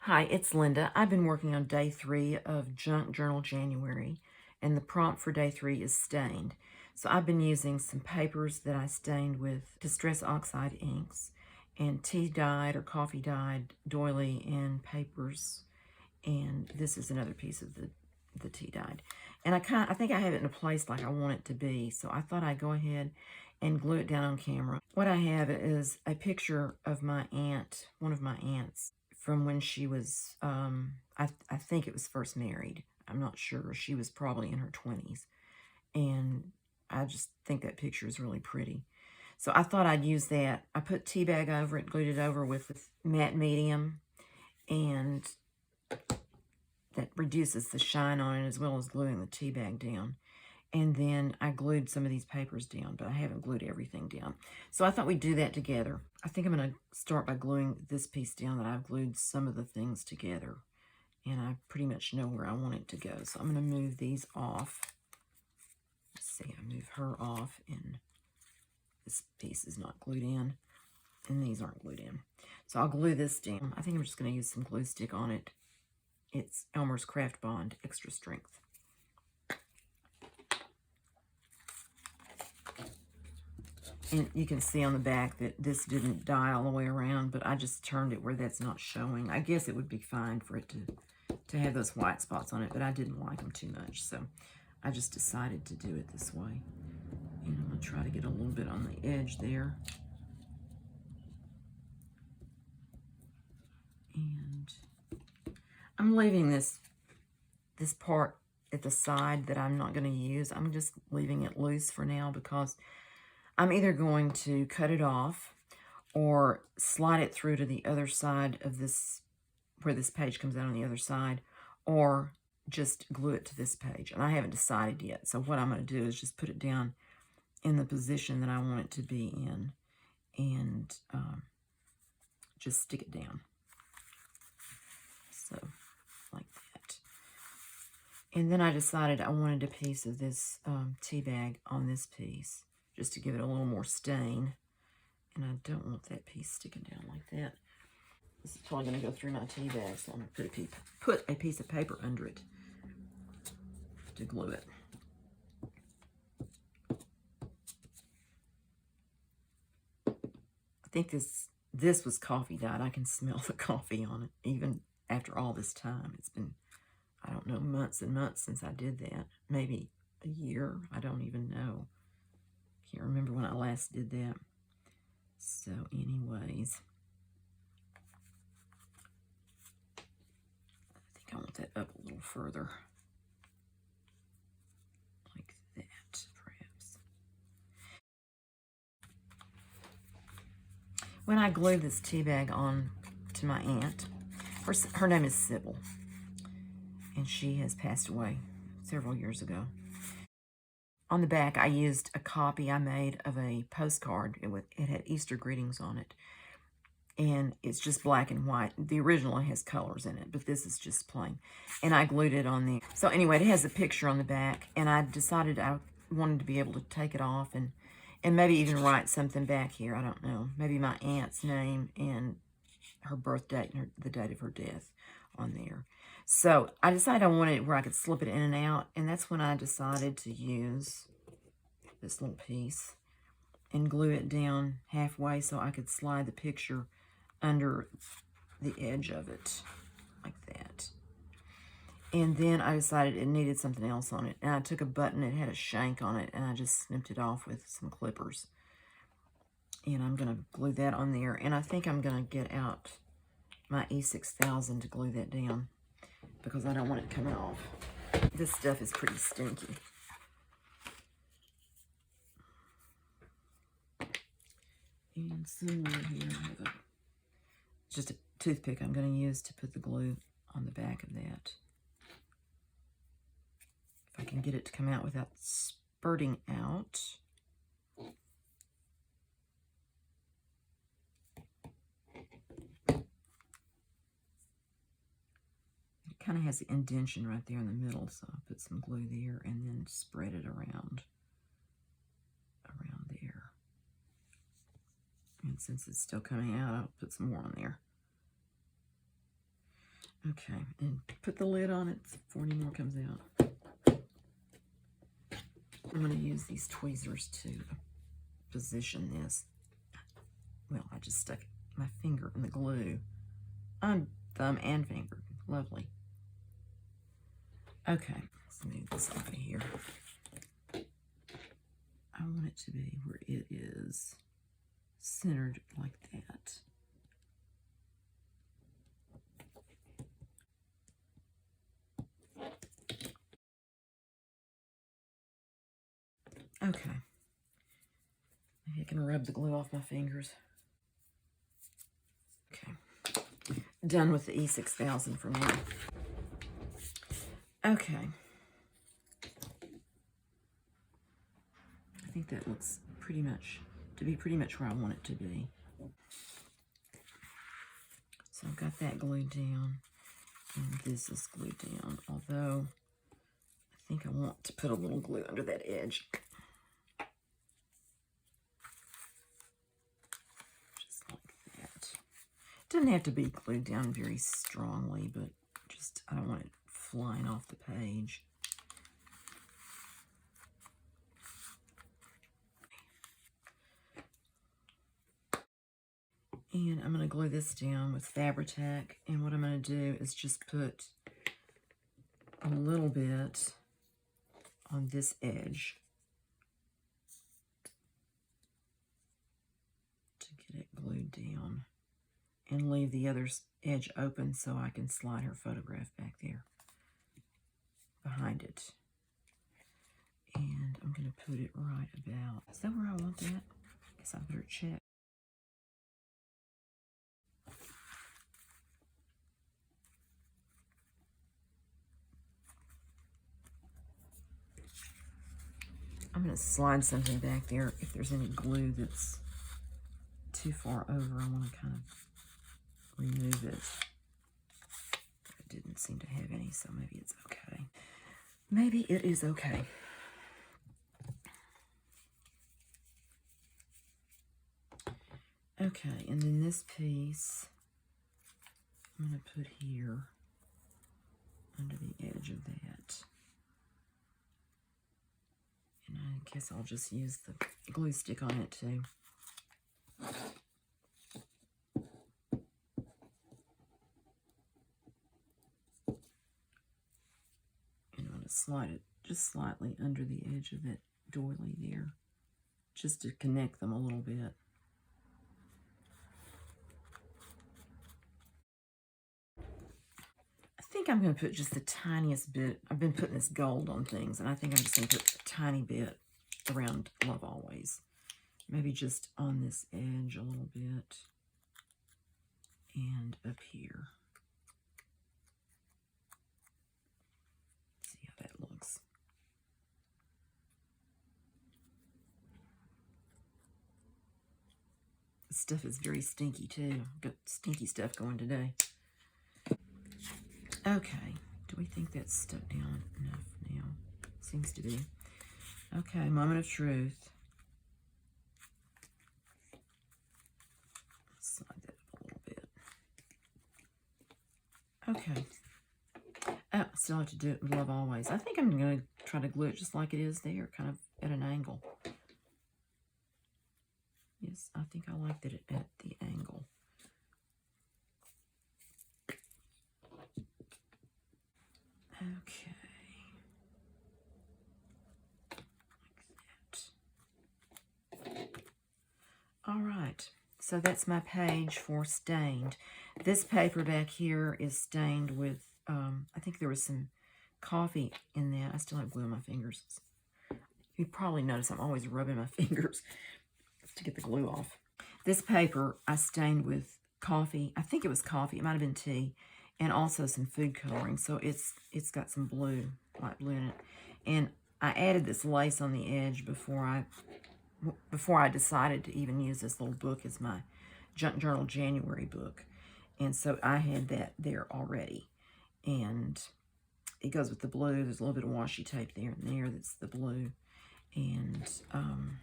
Hi, it's Linda. I've been working on day 3 of Junk Journal January, and the prompt for day 3 is stained. So I've been using some papers that I stained with Distress Oxide inks and tea dyed or coffee dyed doily and papers. And this is another piece of the tea dyed. And I think I have it in a place like I want it to be. So I thought I'd go ahead and glue it down on camera. What I have is a picture of my aunt, one of my aunts, from when she was, I think it was first married. I'm not sure. She was probably in her 20s. And I just think that picture is really pretty. So I thought I'd use that. I put teabag over it, glued it over with matte medium, and that reduces the shine on it as well as gluing the teabag down. And then I glued some of these papers down, but I haven't glued everything down. So I thought we'd do that together. I think I'm going to start by gluing this piece down that I've glued some of the things together. And I pretty much know where I want it to go. So I'm going to move these off. Let's see, I move her off, and this piece is not glued in, and these aren't glued in. So I'll glue this down. I think I'm just going to use some glue stick on it. It's Elmer's Craft Bond Extra Strength. And you can see on the back that this didn't dye all the way around, but I just turned it where that's not showing. I guess it would be fine for it to have those white spots on it, but I didn't like them too much, so I just decided to do it this way. And I'm going to try to get a little bit on the edge there. And I'm leaving this part at the side that I'm not going to use. I'm just leaving it loose for now because I'm either going to cut it off or slide it through to the other side of this, where this page comes out on the other side, or just glue it to this page. And I haven't decided yet. So what I'm going to do is just put it down in the position that I want it to be in, and just stick it down. So, like that. And then I decided I wanted a piece of this tea bag on this piece, just to give it a little more stain. And I don't want that piece sticking down like that. This is probably going to go through my tea bag, so I'm going to put a piece of paper under it to glue it. I think this was coffee dyed. I can smell the coffee on it, even after all this time. It's been, I don't know, months and months since I did that. Maybe a year. I don't even know. Can't remember when I last did that. So anyways, I think I want that up a little further. Like that, perhaps. When I glued this tea bag on to my aunt, her name is Sybil, and she has passed away several years ago. On the back, I used a copy I made of a postcard. It had Easter greetings on it. And it's just black and white. The original has colors in it, but this is just plain. And I glued it on the... So anyway, it has a picture on the back, and I decided I wanted to be able to take it off and maybe even write something back here. I don't know. Maybe my aunt's name and her birth date and the date of her death on there. So I decided I wanted it where I could slip it in and out, and that's when I decided to use this little piece and glue it down halfway so I could slide the picture under the edge of it, like that. And then I decided it needed something else on it. And I took a button, it had a shank on it, and I just snipped it off with some clippers. And I'm going to glue that on there. And I think I'm going to get out my E6000 to glue that down, because I don't want it coming off. This stuff is pretty stinky. And somewhere here I have just a toothpick I'm going to use to put the glue on the back of that. If I can get it to come out without spurting out. It kind of has the indentation right there in the middle, so I'll put some glue there and then spread it around there. And since it's still coming out, I'll put some more on there. Okay, and put the lid on it before any more comes out. I'm going to use these tweezers to position this. Well, I just stuck my finger in the glue on thumb and finger. Lovely. Okay, let's move this out of here. I want it to be where it is centered like that. Okay. Maybe I can rub the glue off my fingers. Okay. Done with the E6000 for now. Okay. I think that looks pretty much where I want it to be. So I've got that glued down, and this is glued down, although I think I want to put a little glue under that edge. Just like that. Doesn't have to be glued down very strongly, but just, I don't want it flying off the page. And I'm going to glue this down with Fabri-Tac. And what I'm going to do is just put a little bit on this edge to get it glued down. And leave the other edge open so I can slide her photograph back there behind it. And I'm going to put it right about... Is that where I want that? I guess I better check. I'm going to slide something back there. If there's any glue that's too far over, I want to kind of remove it. I didn't seem to have any, so maybe it's okay. Maybe it is okay. Okay, and then this piece I'm going to put here under the edge of that. And I guess I'll just use the glue stick on it too. And I'm going to slide it just slightly under the edge of that doily there, just to connect them a little bit. I think I'm going to put just the tiniest bit. I've been putting this gold on things, and I think I'm just going to put a tiny bit around Love Always. Maybe just on this edge a little bit, and up here. See how that looks. This stuff is very stinky too. Got stinky stuff going today. Okay, do we think that's stuck down enough now? Seems to be. Okay, moment of truth. Slide that up a little bit. Okay. Oh, still have to do it with Love Always. I think I'm going to try to glue it just like it is there, kind of at an angle. Yes, I think I liked it at the angle. Okay. Like that. All right. So that's my page for stained. This paper back here is stained with, I think there was some coffee in that. I still have glue on my fingers. You probably notice I'm always rubbing my fingers to get the glue off. This paper I stained with coffee. I think it was coffee. It might have been tea. And also some food coloring. So it's got some blue, light blue in it. And I added this lace on the edge before I decided to even use this little book as my Junk Journal January book. And so I had that there already. And it goes with the blue. There's a little bit of washi tape there and there. That's the blue. And I'm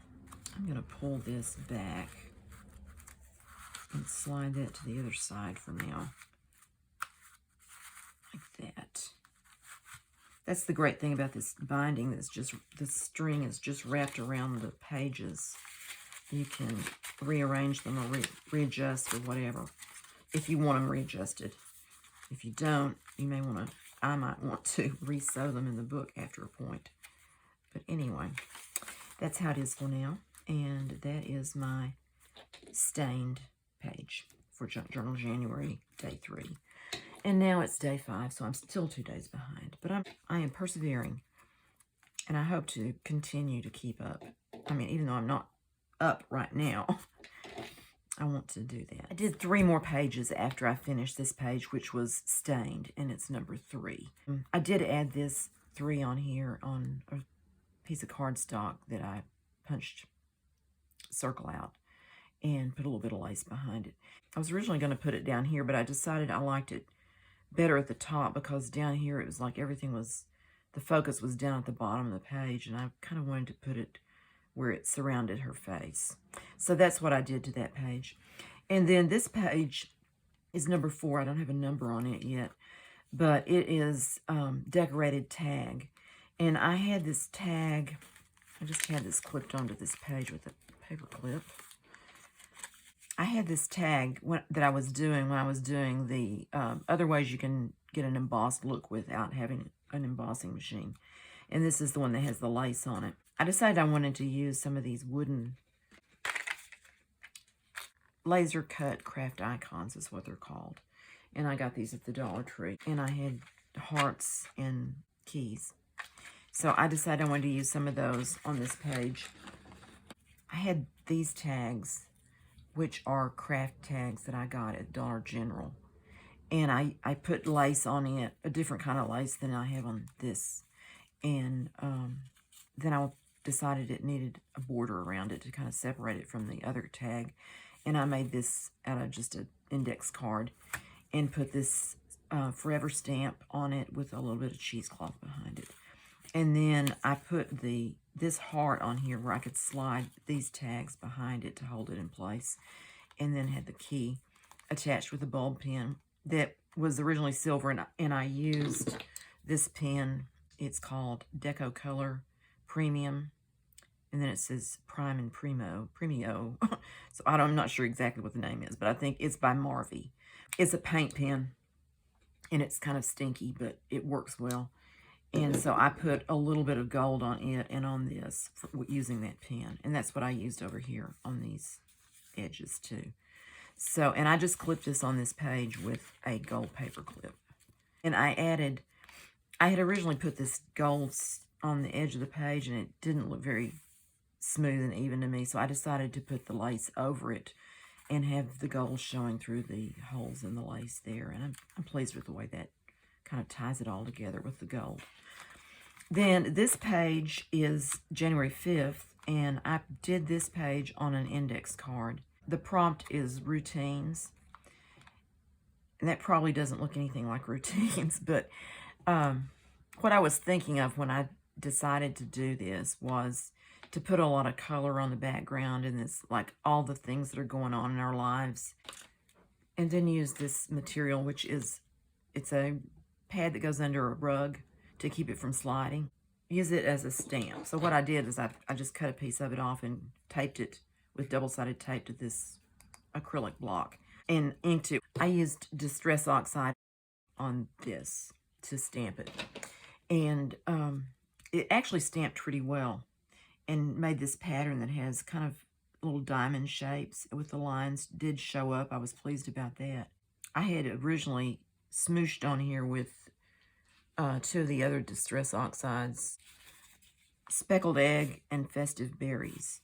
going to pull this back and slide that to the other side for now. That's the great thing about this binding. That's just, the string is just wrapped around the pages. You can rearrange them or readjust or whatever if you want them readjusted. If you don't, you may want to, I might want to re-sew them in the book after a point. But anyway, that's how it is for now. And that is my stained page for Junk Journal January, day 3. And now it's day 5, so I'm still 2 days behind. But I am persevering, and I hope to continue to keep up. I mean, even though I'm not up right now, I want to do that. I did 3 more pages after I finished this page, which was stained, and it's number 3. I did add this 3 on here on a piece of cardstock that I punched circle out and put a little bit of lace behind it. I was originally going to put it down here, but I decided I liked it better at the top because down here it was like everything was, the focus was down at the bottom of the page, and I kind of wanted to put it where it surrounded her face. So that's what I did to that page. And then this page is number 4. I don't have a number on it yet, but it is decorated tag. And I had this tag, I just had this clipped onto this page with a paper clip. I had this tag that I was doing when I was doing the other ways you can get an embossed look without having an embossing machine. And this is the one that has the lace on it. I decided I wanted to use some of these wooden laser cut craft icons is what they're called. And I got these at the Dollar Tree. And I had hearts and keys. So I decided I wanted to use some of those on this page. I had these tags, which are craft tags that I got at Dollar General. And I put lace on it, a different kind of lace than I have on this. And then I decided it needed a border around it to kind of separate it from the other tag. And I made this out of just an index card and put this forever stamp on it with a little bit of cheesecloth behind it. And then I put this heart on here where I could slide these tags behind it to hold it in place. And then had the key attached with a bulb pen that was originally silver. And I used this pen. It's called Deco Color Premium. And then it says Prime and Premio. So I'm not sure exactly what the name is, but I think it's by Marvy. It's a paint pen, and it's kind of stinky, but it works well. And so I put a little bit of gold on it and on this using that pen. And that's what I used over here on these edges too. So, and I just clipped this on this page with a gold paper clip. And I had originally put this gold on the edge of the page, and it didn't look very smooth and even to me. So I decided to put the lace over it and have the gold showing through the holes in the lace there. And I'm pleased with the way that kind of ties it all together with the gold. Then this page is January 5th, and I did this page on an index card. The prompt is routines, and that probably doesn't look anything like routines, but what I was thinking of when I decided to do this was to put a lot of color on the background and this, like all the things that are going on in our lives, and then use this material, which is, it's a pad that goes under a rug to keep it from sliding. Use it as a stamp. So what I did is I just cut a piece of it off and taped it with double-sided tape to this acrylic block and inked it. I used Distress Oxide on this to stamp it. And it actually stamped pretty well and made this pattern that has kind of little diamond shapes with the lines did show up. I was pleased about that. I had originally smooshed on here with 2 of the other Distress Oxides, Speckled Egg and Festive Berries.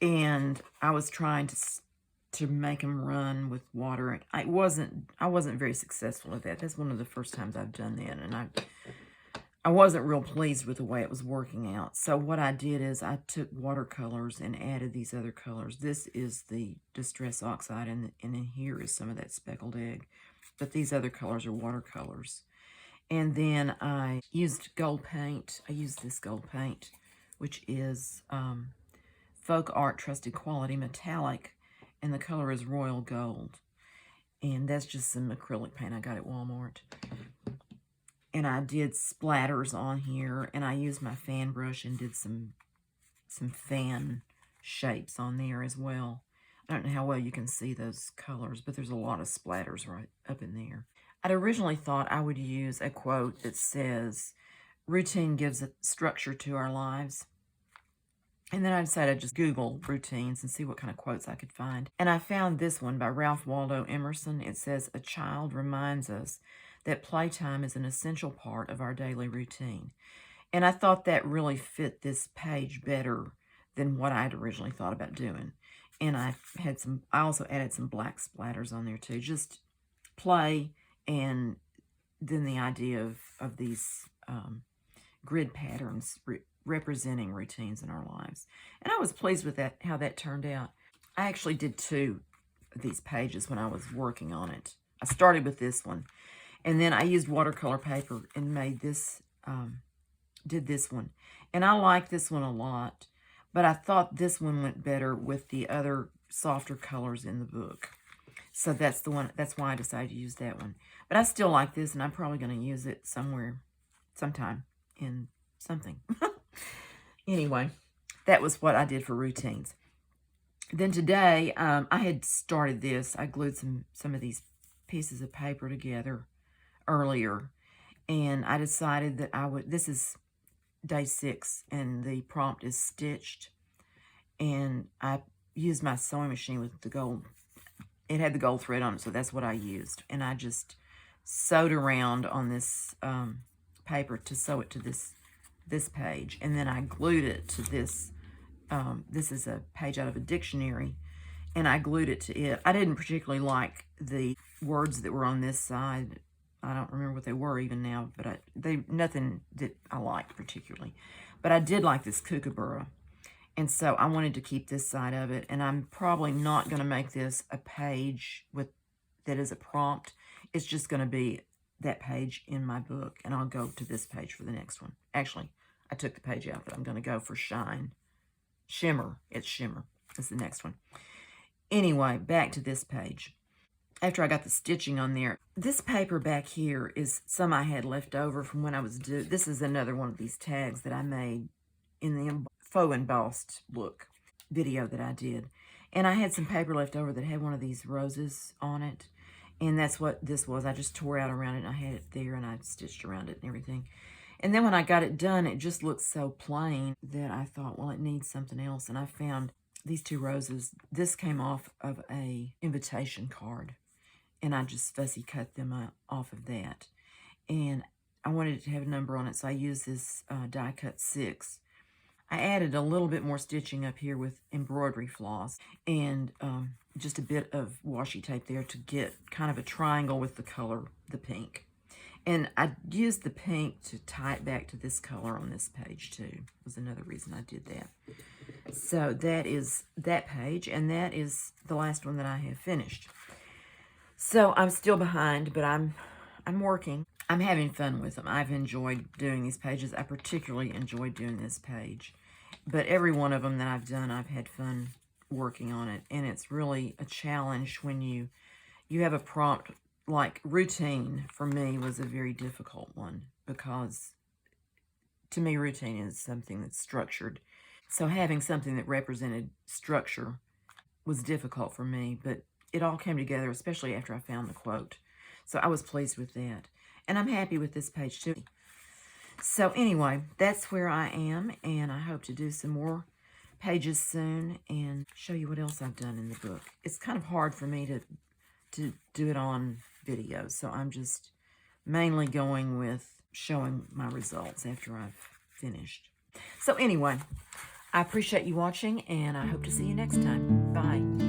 And I was trying to make them run with water. And I wasn't very successful at that. That's one of the first times I've done that. And I wasn't real pleased with the way it was working out. So what I did is I took watercolors and added these other colors. This is the Distress Oxide, and in here is some of that Speckled Egg. But these other colors are watercolors. And then I used gold paint. I used this gold paint, which is Folk Art Trusted Quality Metallic, and the color is Royal Gold. And that's just some acrylic paint I got at Walmart. And I did splatters on here, and I used my fan brush and did some fan shapes on there as well. I don't know how well you can see those colors, but there's a lot of splatters right up in there. I'd originally thought I would use a quote that says, routine gives a structure to our lives. And then I decided I'd just Google routines and see what kind of quotes I could find. And I found this one by Ralph Waldo Emerson. It says, a child reminds us that playtime is an essential part of our daily routine. And I thought that really fit this page better than what I'd originally thought about doing. And I also added some black splatters on there too. Just play, and then the idea of these grid patterns representing routines in our lives. And I was pleased with that, how that turned out. I actually did 2 of these pages when I was working on it. I started with this one, and then I used watercolor paper and made this, did this one. And I like this one a lot, but I thought this one went better with the other softer colors in the book. So that's the one, that's why I decided to use that one. But I still like this, and I'm probably going to use it sometime in something. Anyway, that was what I did for routines. Then today, I had started this. I glued some of these pieces of paper together earlier, and I decided that this is day 6, and the prompt is stitched, and I used my sewing machine with the gold. It had the gold thread on it, so that's what I used, and I just sewed around on this paper to sew it to this page, and then I glued it to this. This is a page out of a dictionary, and I glued it to it. I didn't particularly like the words that were on this side. I don't remember what they were even now, but nothing that I liked particularly. But I did like this kookaburra, and so I wanted to keep this side of it, and I'm probably not going to make this a page that is a prompt. It's just going to be that page in my book, and I'll go to this page for the next one. Actually, I took the page out, but I'm going to go for Shimmer. It's Shimmer. It's the next one. Anyway, back to this page. After I got the stitching on there, this paper back here is some I had left over from when I was doing. This is another one of these tags that I made in the faux embossed look video that I did. And I had some paper left over that had one of these roses on it. And that's what this was. I just tore out around it, and I had it there, and I stitched around it and everything. And then when I got it done, it just looked so plain that I thought, well, it needs something else. And I found these 2 roses. This came off of a invitation card, and I just fussy cut them off of that. And I wanted it to have a number on it, so I used this die cut 6. I added a little bit more stitching up here with embroidery floss, and just a bit of washi tape there to get kind of a triangle with the color, the pink. And I used the pink to tie it back to this color on this page too. Was another reason I did that. So that is that page, and that is the last one that I have finished. So I'm still behind, but I'm working. I'm having fun with them. I've enjoyed doing these pages. I particularly enjoyed doing this page. But every one of them that I've done, I've had fun working on it. And it's really a challenge when you have a prompt. Like routine, for me, was a very difficult one, because to me, routine is something that's structured. So having something that represented structure was difficult for me, but it all came together, especially after I found the quote. So I was pleased with that. And I'm happy with this page too. So anyway, that's where I am, and I hope to do some more pages soon and show you what else I've done in the book. It's kind of hard for me to do it on video, so I'm just mainly going with showing my results after I've finished. So anyway, I appreciate you watching, and I hope to see you next time. Bye.